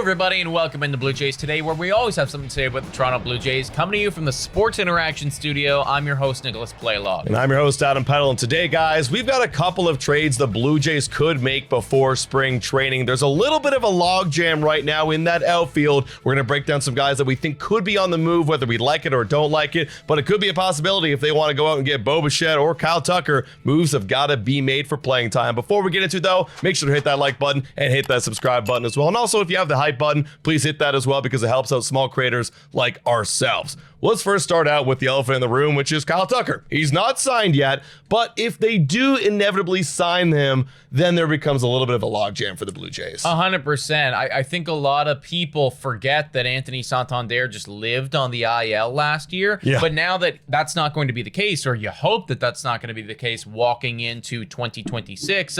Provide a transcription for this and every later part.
everybody, and welcome into Blue Jays Today, where we always have something to say about the Toronto Blue Jays. Coming to you from the Sports Interaction Studio, I'm your host, Nicholas Playlog. And I'm your host, Adam Peddle. And today, guys, we've got a couple of trades the Blue Jays could make before spring training. There's a little bit of a logjam right now in that outfield. We're going to break down some guys that we think could be on the move, whether we like it or don't like it. But it could be a possibility if they want to go out and get Bo Bichette or Kyle Tucker. Moves have got to be made for playing time. Before we get into it, though, make sure to hit that like button and hit that subscribe button as well. And also, if you have the hype button, please hit that as well because it helps out small creators like ourselves. Let's first start out with the elephant in the room, which is Kyle Tucker. He's not signed yet, but if they do inevitably sign him, then there becomes a little bit of a logjam for the Blue Jays. 100%. I think a lot of people forget that Anthony Santander just lived on the IL last year, but now that that's not going to be the case, or you hope that that's not going to be the case walking into 2026,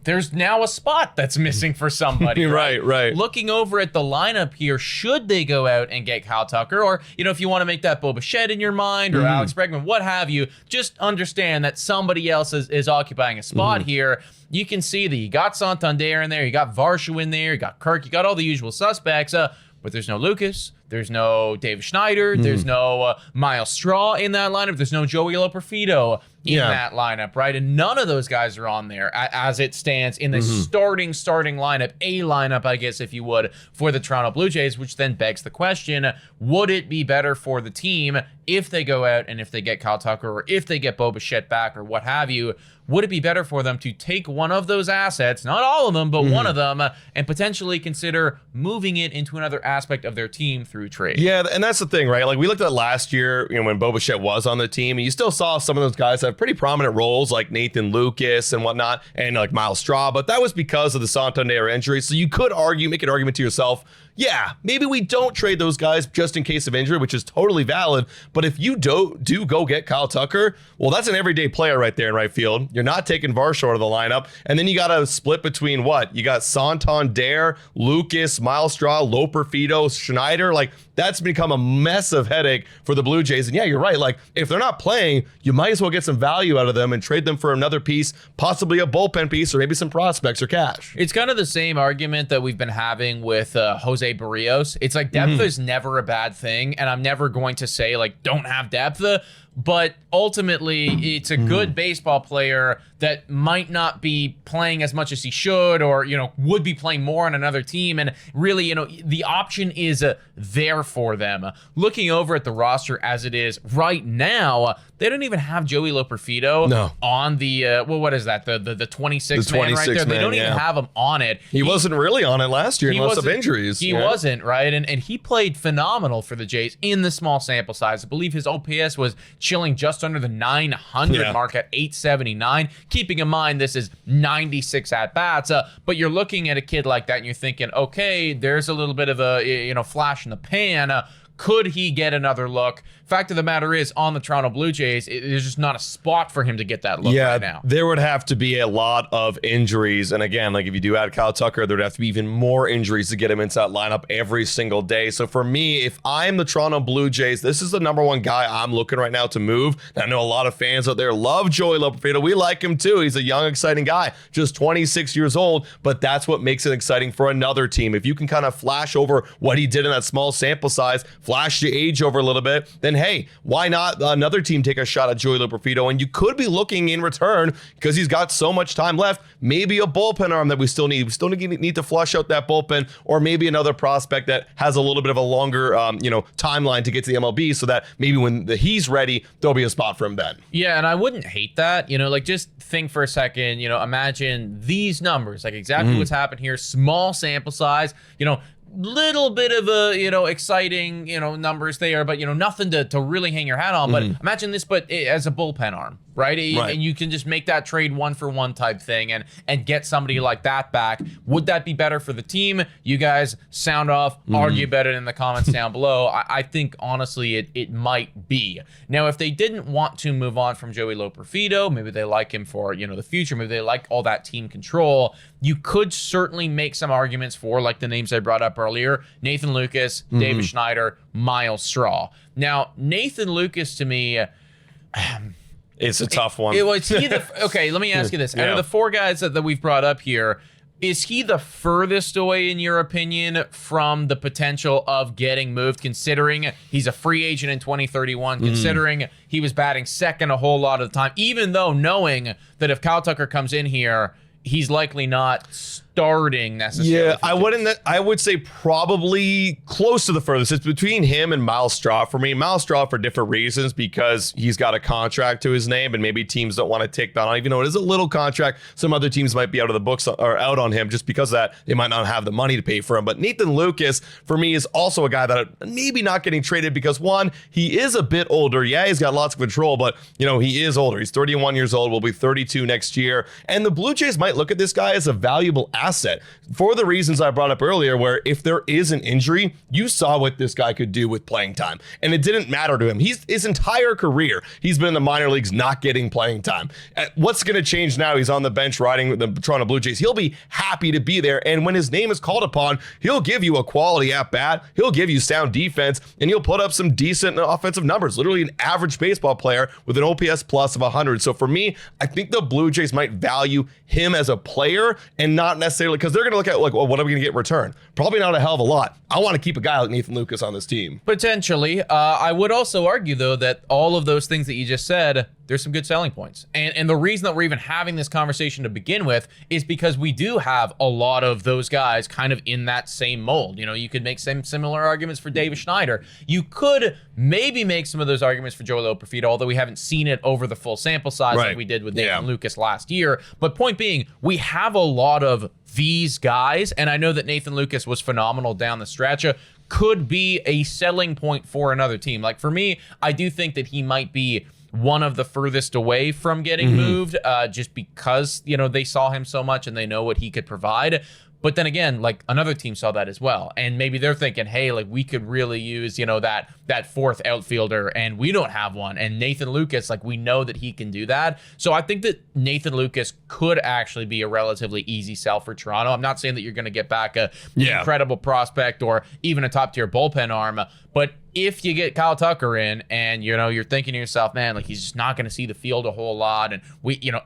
there's now a spot that's missing for somebody. Right. Looking over at the lineup here, should they go out and get Kyle Tucker? Or, if you want to make that Bo Bichette in your mind or Alex Bregman, what have you, just understand that somebody else is occupying a spot here. You can see that you got Santander in there, you got Varsho in there, you got Kirk, you got all the usual suspects, but there's no Lucas. There's no David Schneider. There's no Miles Straw in that lineup. There's no Joey Loperfido in that lineup, right? And none of those guys are on there as it stands in the starting lineup, a lineup, I guess, if you would, for the Toronto Blue Jays, which then begs the question, would it be better for the team if they go out and if they get Kyle Tucker or if they get Bo Bichette back or what have you? Would it be better for them to take one of those assets, not all of them, but one of them, and potentially consider moving it into another aspect of their team through trade? Yeah, and that's the thing, right? Like, we looked at last year, when Bo Bichette was on the team, and you still saw some of those guys have pretty prominent roles, like Nathan Lucas and whatnot, and like Miles Straw, but that was because of the Santander injury. So you could make an argument to yourself, yeah, maybe we don't trade those guys just in case of injury, which is totally valid. But if you do go get Kyle Tucker, well, that's an everyday player right there in right field. You're not taking Varsho out of the lineup. And then you got to split between what? You got Santander, Lucas, Miles Straw, Loperfido, Schneider. Like, that's become a mess of headache for the Blue Jays. And yeah, you're right. Like, if they're not playing, you might as well get some value out of them and trade them for another piece, possibly a bullpen piece or maybe some prospects or cash. It's kind of the same argument that we've been having with Jose Barrios. It's like depth is never a bad thing, and I'm never going to say, like, don't have depth. But ultimately, it's a good baseball player that might not be playing as much as he should, or, would be playing more on another team. And really, the option is there for them. Looking over at the roster as it is right now, they don't even have Joey Loperfido on the, what is that? The 26 man right there. They don't even have him on it. He wasn't really on it last year unless of injuries. He wasn't, right? And he played phenomenal for the Jays in the small sample size. I believe his OPS was chilling just under the 900 mark at 879. Keeping in mind, this is 96 at-bats, but you're looking at a kid like that and you're thinking, okay, there's a little bit of a flash in the pan. Could he get another look? Fact of the matter is, on the Toronto Blue Jays, there's just not a spot for him to get that look right now. There would have to be a lot of injuries. And again, like, if you do add Kyle Tucker, there would have to be even more injuries to get him into that lineup every single day. So for me, if I'm the Toronto Blue Jays, this is the number one guy I'm looking right now to move. And I know a lot of fans out there love Joey Loperfido. We like him too. He's a young, exciting guy, just 26 years old. But that's what makes it exciting for another team. If you can kind of flash over what he did in that small sample size, flash the age over a little bit, then hey, why not another team take a shot at Joey Loperfido? And you could be looking in return, because he's got so much time left, maybe a bullpen arm that we still need. We still need to flush out that bullpen, or maybe another prospect that has a little bit of a longer timeline to get to the MLB, so that maybe when he's ready, there'll be a spot for him then. Yeah, and I wouldn't hate that. Just think for a second, imagine these numbers, like exactly what's happened here, small sample size, little bit of a exciting numbers there, but nothing to really hang your hat on. But imagine this, but as a bullpen arm, right? And you can just make that trade 1-for-1 type thing and get somebody like that back. Would that be better for the team? You guys sound off, argue about it in the comments down below. I think honestly it might be. Now, if they didn't want to move on from Joey Loperfido, maybe they like him for the future, maybe they like all that team control, you could certainly make some arguments for, like the names I brought up earlier, Nathan Lucas, David Schneider, Miles Straw. Now, Nathan Lucas, to me, it's a tough one. Okay, let me ask you this. Out of the four guys that we've brought up here, Is he the furthest away, in your opinion, from the potential of getting moved, considering he's a free agent in 2031, considering he was batting second a whole lot of the time, even though knowing that if Kyle Tucker comes in here, he's likely not starting necessarily? Yeah, I would say probably close to the furthest. It's between him and Miles Straw for me. Miles Straw for different reasons, because he's got a contract to his name and maybe teams don't want to take that on. Even though it is a little contract, some other teams might be out of the books or out on him just because of that. They might not have the money to pay for him. But Nathan Lucas, for me, is also a guy that maybe not getting traded because, one, he is a bit older. Yeah, he's got lots of control, but, he is older. He's 31 years old, will be 32 next year. And the Blue Jays might look at this guy as a valuable asset for the reasons I brought up earlier, where if there is an injury, you saw what this guy could do with playing time, and it didn't matter to him. His entire career, he's been in the minor leagues not getting playing time. What's going to change now? He's on the bench riding with the Toronto Blue Jays. He'll be happy to be there, and when his name is called upon, he'll give you a quality at bat, he'll give you sound defense, and he'll put up some decent offensive numbers. Literally an average baseball player with an OPS plus of 100. So for me, I think the Blue Jays might value him as a player and not necessarily, because they're going to look at, like, well, what are we going to get in return? Probably not a hell of a lot. I want to keep a guy like Nathan Lucas on this team. Potentially. I would also argue, though, that all of those things that you just said, there's some good selling points. And the reason that we're even having this conversation to begin with is because we do have a lot of those guys kind of in that same mold. You could make some similar arguments for David Schneider. You could maybe make some of those arguments for Joey Loperfido, although we haven't seen it over the full sample size like we did with Nathan Lucas last year. But point being, we have a lot of these guys, and I know that Nathan Lucas was phenomenal down the stretch. Could be a selling point for another team. Like, for me, I do think that he might be one of the furthest away from getting moved, just because, they saw him so much and they know what he could provide. But then again, like, another team saw that as well. And maybe they're thinking, hey, like, we could really use, that fourth outfielder, and we don't have one. And Nathan Lucas, like, we know that he can do that. So I think that Nathan Lucas could actually be a relatively easy sell for Toronto. I'm not saying that you're going to get back a incredible prospect or even a top tier bullpen arm, but if you get Kyle Tucker in and, you're thinking to yourself, man, like, he's just not going to see the field a whole lot. And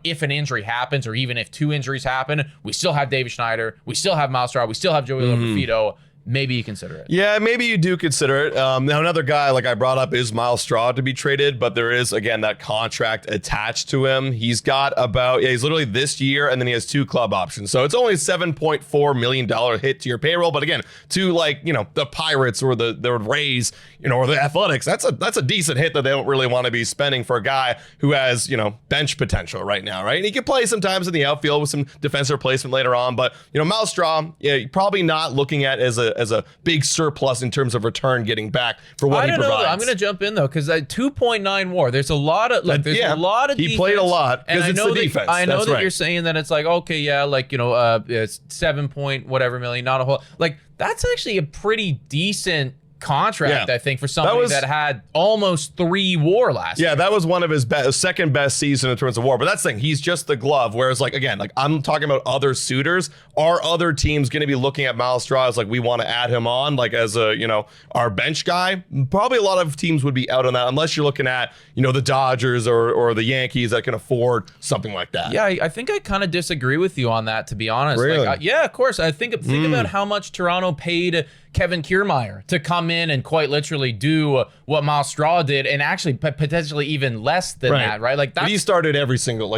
if an injury happens, or even if two injuries happen, we still have David Schneider, we still have Miles Straw, we still have Joey Loperfido. Maybe you consider it. Yeah, maybe you do consider it. Now, another guy, like I brought up, is Miles Straw to be traded, but there is, again, that contract attached to him. He's got he's literally this year, and then he has 2 club options. So it's only a $7.4 million hit to your payroll. But again, to, like, the Pirates or the Rays, or the Athletics, that's a decent hit that they don't really want to be spending for a guy who has, bench potential right now, right? And he can play sometimes in the outfield with some defensive replacement later on. But, Miles Straw, probably not looking at as a big surplus in terms of return getting back for what he provides. I'm going to jump in, though, because 2.9 WAR, there's a lot of a lot of he defense, played a lot because it's the defense. I know that you're saying that it's like, okay, yeah, like, it's 7 point whatever million, not a whole, like, that's actually a pretty decent contract, I think, for somebody that had almost 3 WAR last year. Yeah, that was one of his second best season in terms of WAR. But that's the thing, he's just the glove. Whereas, like, again, like, I'm talking about other suitors. Are other teams going to be looking at Miles Straw as, like, we want to add him on, like, as a, our bench guy? Probably a lot of teams would be out on that, unless you're looking at, the Dodgers or the Yankees that can afford something like that. Yeah, I think I kind of disagree with you on that, to be honest. Really? Like, yeah, of course. I think about how much Toronto paid Kevin Kiermaier to come in and quite literally do what Miles Straw did, and actually potentially even less than that, right? Like, he started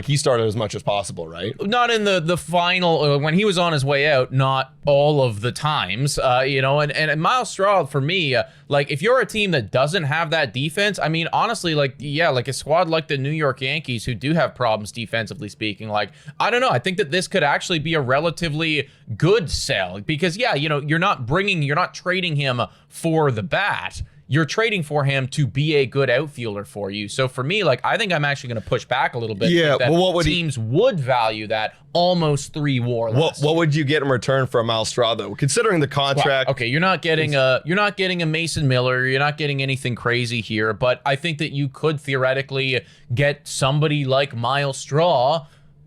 he started as much as possible, right? Not in the final, when he was on his way out, not all of the times, and Miles Straw, for me, like, if you're a team that doesn't have that defense, I mean, honestly, like a squad like the New York Yankees, who do have problems defensively speaking, like, I don't know, I think that this could actually be a relatively good sell, because you're not trading him for the bat. You're trading for him to be a good outfielder for you. So for me, like, I think I'm actually going to push back a little bit. Yeah, but what would teams would value that almost 3 WAR. What would you get in return for a Miles Straw, though, considering the contract? Well, okay, you're not getting a Mason Miller. You're not getting anything crazy here, but I think that you could theoretically get somebody like Miles Straw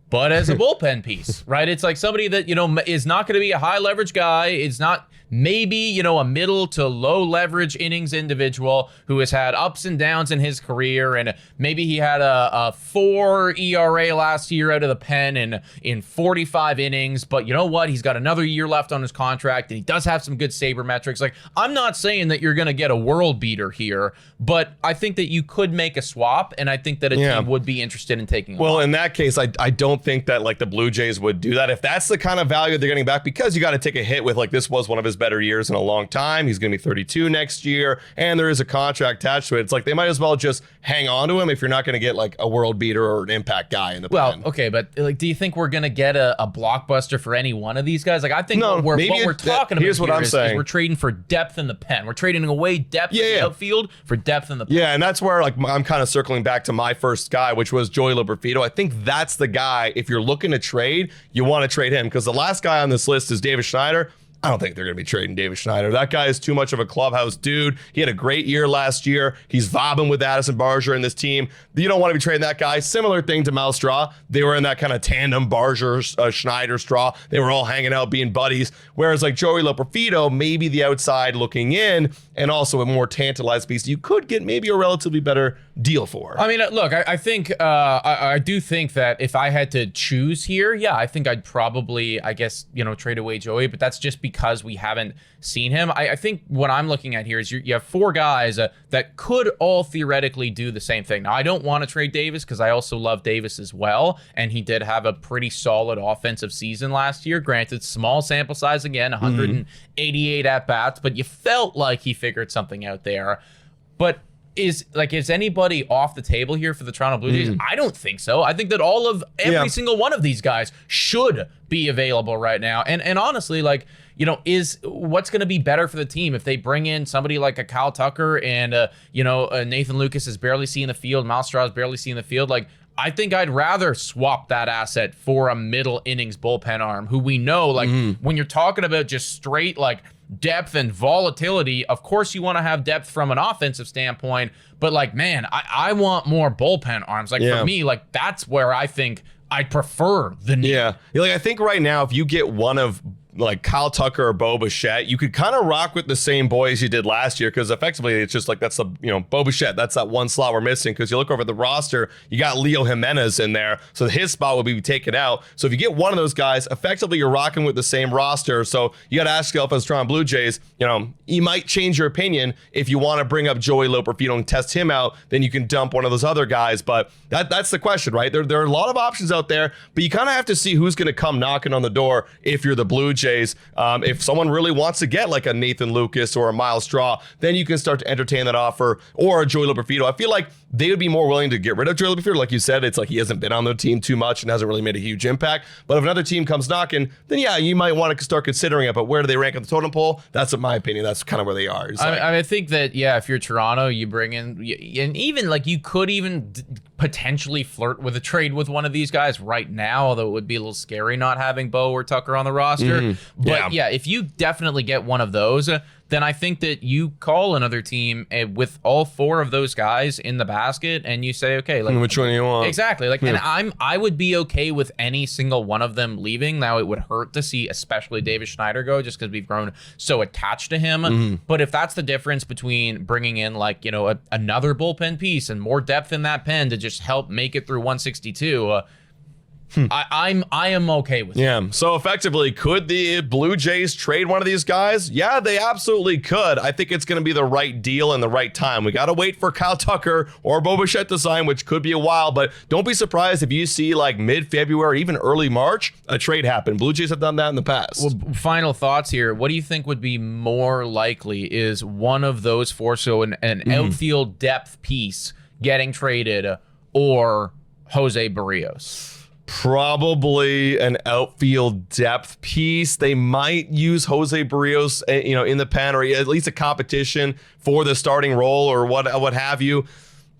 but as a bullpen piece, right? It's like somebody that, you know, is not going to be a high leverage guy. It's not maybe, you know, a middle to low leverage innings individual who has had ups and downs in his career. And maybe he had a 4 ERA last year out of the pen in 45 innings. But you know what? He's got another year left on his contract and he does have some good saber metrics. Like, I'm not saying that you're going to get a world beater here, but I think that you could make a swap. And I think that a team would be interested in taking him. Well, in that case, I don't think that like the Blue Jays would do that. If that's the kind of value they're getting back, because you got to take a hit with like this was one of his better years in a long time. He's going to be 32 next year, and there is a contract attached to it. It's like they might as well just hang on to him if you're not going to get like a world beater or an impact guy in the pen. Okay, but like, do you think we're going to get a blockbuster for any one of these guys? Like, I think what we're talking about here's what I'm saying. Is we're trading for depth in the pen. We're trading away depth in the outfield for depth in the pen. Yeah, and that's where like I'm kind of circling back to my first guy, which was Joey Loperfido. I think that's the guy, if you're looking to trade, you want to trade him, because the last guy on this list is David Schneider. I don't think they're going to be trading David Schneider. That guy is too much of a clubhouse dude. He had a great year last year. He's vibing with Addison Barger in this team. You don't want to be trading that guy. Similar thing to Mel Straw. They were in that kind of tandem Barger, Schneider, Straw. They were all hanging out, being buddies. Whereas like Joey Loperfido, maybe the outside looking in, and also a more tantalized piece, you could get maybe a relatively better deal for. I mean, look, I think I do think that if I had to choose here, I think I'd probably, I guess, you know, trade away Joey, but that's just because we haven't seen him. I think what I'm looking at here is you have 4 guys that could all theoretically do the same thing. Now, I don't want to trade Davis because I also love Davis as well, and he did have a pretty solid offensive season last year. Granted, small sample size again, 188 at-bats, but you felt like he figured something out there. But is anybody off the table here for the Toronto Blue Jays? I don't think so. I think that every single one of these guys should be available right now. And honestly, like, you know, is what's going to be better for the team if they bring in somebody like a Kyle Tucker and Nathan Lucas is barely seeing the field, Miles Straw is barely seeing the field. Like, I think I'd rather swap that asset for a middle innings bullpen arm who we know, like, when you're talking about just straight like depth and volatility, of course you want to have depth from an offensive standpoint, but like, man, I want more bullpen arms. Like, for me, like, that's where I think I'd prefer the need. Yeah. Like, I think right now, if you get one of like Kyle Tucker or Bo Bichette, you could kind of rock with the same boys you did last year, because effectively it's just like that's the, you know, Bo Bichette, that's that one slot we're missing, because you look over the roster, you got Leo Jimenez in there, so his spot will be taken out. So if you get one of those guys, effectively you're rocking with the same roster. So you got to ask yourself as Toronto Blue Jays, you know, you might change your opinion if you want to bring up Joey Loperfido and test him out, then you can dump one of those other guys. But that's the question, right? There are a lot of options out there, but you kind of have to see who's going to come knocking on the door if you're the Blue Jays. If someone really wants to get like a Nathan Lucas or a Miles Straw, then you can start to entertain that offer, or a Joey Loperfido. I feel like they would be more willing to get rid of Joey Loperfido. Like you said, it's like he hasn't been on the team too much and hasn't really made a huge impact. But if another team comes knocking, then you might want to start considering it. But where do they rank on the totem pole? That's, in my opinion, that's kind of where they are. I think that, if you're Toronto, you bring in, and even like you could even potentially flirt with a trade with one of these guys right now, although it would be a little scary not having Bo or Tucker on the roster. But if you definitely get one of those, then I think that you call another team with all 4 of those guys in the basket, and you say, okay, like, which one do you want? Exactly. Like, and I would be okay with any single one of them leaving. Now, it would hurt to see, especially David Schneider go, just because we've grown so attached to him. But if that's the difference between bringing in, like, you know, another bullpen piece and more depth in that pen to just help make it through 162. I am okay with it. So effectively, could the Blue Jays trade one of these guys? Yeah, they absolutely could. I think it's going to be the right deal and the right time. We got to wait for Kyle Tucker or Bo Bichette to sign, which could be a while, but don't be surprised if you see like mid-February, even early March, a trade happen. Blue Jays have done that in the past. Well, final thoughts here. What do you think would be more likely? Is one of those 4, so an outfield depth piece getting traded, or Jose Barrios? Probably an outfield depth piece. They might use Jose Barrios, in the pen, or at least a competition for the starting role, or what have you.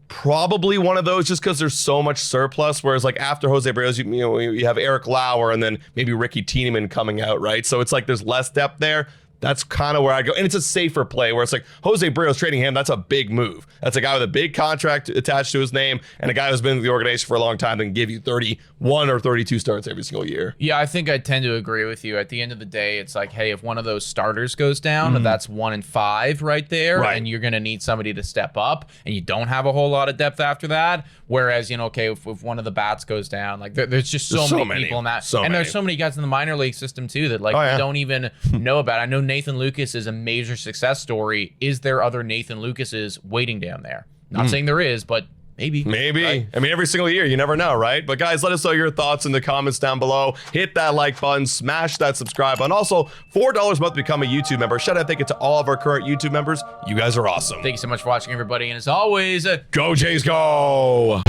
Probably one of those, just because there's so much surplus. Whereas like after Jose Barrios, you have Eric Lauer and then maybe Ricky Tiedemann coming out, right? So it's like there's less depth there. That's kind of where I go. And it's a safer play where it's like Jose Barrios trading him. That's a big move. That's a guy with a big contract attached to his name and a guy who's been in the organization for a long time and give you 31 or 32 starts every single year. Yeah, I think I tend to agree with you. At the end of the day, it's like, hey, if one of those starters goes down, that's 1 and 5 right there. Right. And you're going to need somebody to step up and you don't have a whole lot of depth after that. Whereas, okay, if one of the bats goes down, like there's just so many people in that. There's so many guys in the minor league system too that we don't even know about. I know Nathan Lucas is a major success story. Is there other Nathan Lucases waiting down there? Not saying there is, but maybe. Right? I mean, every single year, you never know, right? But guys, let us know your thoughts in the comments down below. Hit that like button, smash that subscribe button. Also, $4 a month to become a YouTube member. Shout out, thank you to all of our current YouTube members. You guys are awesome. Thank you so much for watching, everybody. And as always, go Jays, go!